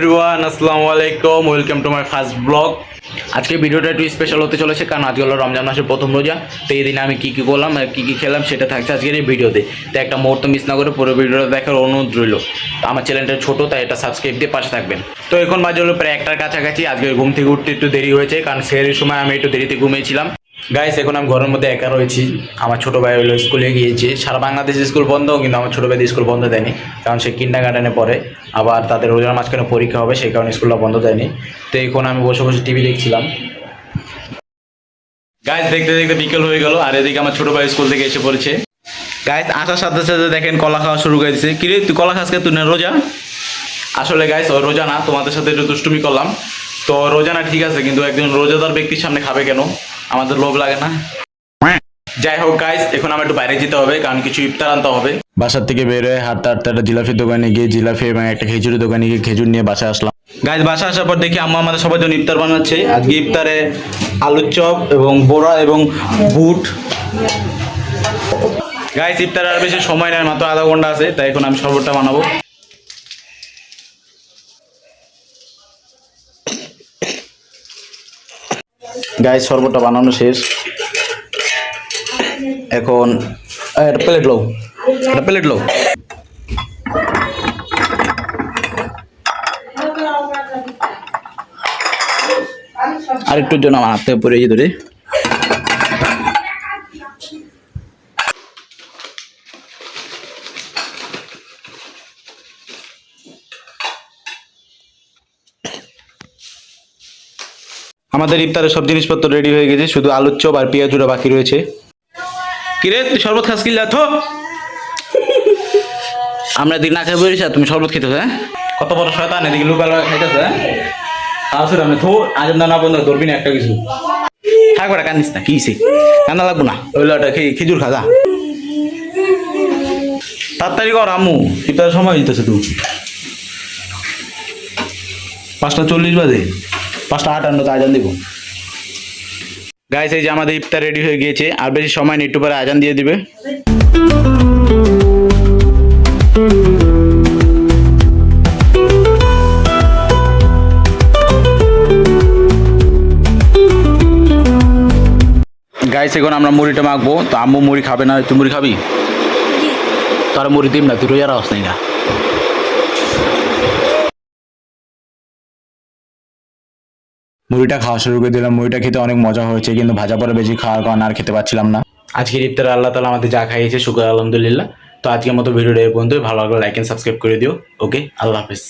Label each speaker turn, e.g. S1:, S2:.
S1: Everyone, আসসালামু আলাইকুম। Welcome to my first blog. আজকে ভিডিওটা একটু স্পেশাল হতে চলেছে, কারণ আজকে হলো রমজান মাসের প্রথম রোজা। তো এই দিনে আমি কী কী করলাম আর কী কী খেলাম সেটা থাকছে আজকের এই ভিডিওতে। তো একটা মুহূর্ত মিস না করে পুরো ভিডিওটা দেখার অনুরোধ রইল। তো আমার চ্যানেলটা ছোটো, তাই এটা সাবস্ক্রাইব দিয়ে পাশে থাকবেন। তো এখন বাজে হলো প্রায় 1টার কাছাকাছি। আজকে ঘুম থেকে উঠতে একটু দেরি হয়েছে, কারণ সেহের সময় আমি একটু দেরিতে ঘুমিয়েছিলাম। গাইস, এখন আমি ঘরের মধ্যে একা রয়েছি। আমার ছোটো ভাই হলো স্কুলে গিয়েছে। সারা বাংলাদেশে স্কুল বন্ধ, কিন্তু আমার ছোটো ভাই স্কুল বন্ধ দেয়নি, কারণ সে কিন্ডারগার্টেনে পড়ে। আবার তাদের রোজার মাঝখানে পরীক্ষা হবে, সেই কারণে স্কুলটা বন্ধ দেয়নি। তো এখন আমি বসে বসে টিভি দেখছিলাম। গাইস, দেখতে দেখতে বিকেল হয়ে গেল, আর এদিকে আমার ছোটো ভাই স্কুল থেকে এসে পড়েছে। গাইস, আসার সাথে সাথে দেখেন কলা খাওয়া শুরু করে দিচ্ছে। কিরে, তুই কলা খাসকে? তুই না রোজা? আসলে গাইস, ও রোজা না, তোমাদের সাথে একটু দুষ্টুমি করলাম। তো রোজা না ঠিক আছে, কিন্তু একজন রোজাদার ব্যক্তির সামনে খাবে কেন? আমাদের লোভ লাগে না? যাই হোক গাইস, এখন আমার একটু বাইরে যেতে হবে, কারণ কিছু ইফতার আনতে হবে। বাসার থেকে বের হয়ে হাঁটতে হাঁটতে একটা জিলাপির দোকানে গিয়ে জিলাপি এবং একটা খেজুরের দোকানে গিয়ে খেজুর নিয়ে বাসায় আসলাম। গাইস, বাসায় আসার পর দেখি আম্মা আমাদের সবার জন্য ইফতার বানাচ্ছে। আজকে ইফতারে আলুর চপ এবং বড়া এবং বুট। গাইস, ইফতার আর বেশি সময় নেই, মাত্র আধা ঘন্টা আছে, তাই এখন আমি শরবতটা বানাবো। গাইস, শরবতটা বানানো শেষ। এখন একটা প্লেট লো, একটা প্লেট লো। আরেকটুর জন্য আমার হাত থেকে পড়ে যেত রে। আমাদের ইফতারের সব জিনিসপত্র রেডি হয়ে গেছে, শুধু আলুর চপ আর পেঁয়াজুরা বাকি রয়েছে। কিরে, তুই শরবত খাস কিল্লা? থো, আমরা এদিকে না খেয়ে বলেছি, তুমি শরবত খেতে? হ্যাঁ, কত বড় শয়তান, এদিকে লুকাল খাইতেছে। হ্যাঁ, আসলে আমি থো, আজ না বন্ধ ধরবি না একটা কিছু। থাকবে না, কান্দিস না, কিসে কান্না লাগবো না। ওইটা খেজুর খাজা, তাড়াতাড়ি কর আম্মু, ইফতারের সময় দিতেছে। তুই 5টা 40 বাজে, 5টা 58 আজান দিব। গাইস, এই যে আমাদের ইফতার রেডি হয়ে গিয়েছে, আর বেশি সময় নেই, একটু পরে আজান দিয়ে দিবে। গাইস, এখন আমরা মুড়িটা মাখবো। তো আম্মু মুড়ি খাবে না, তুই মুড়ি খাবি? তোর মুড়ি দিম না, তুই রোজার আওয়াজ নাই না। মুড়িটা খাওয়া শুরু করে দিলাম। মুড়িটা খেতে অনেক মজা হয়েছে, কিন্তু ভাজা পরে বেশি খাওয়ার কারণে আর খেতে পারছিলাম না। আজকের ইফতারে আল্লাহ তাআলা আমাদের যা খাইয়েছে, শুকর আলহামদুলিল্লাহ। তো আজকের মতো ভিডিওটা এই পর্যন্তই। ভালো লাগলে লাইক এন্ড সাবস্ক্রাইব করে দিও। ওকে, আল্লাহ হাফেজ।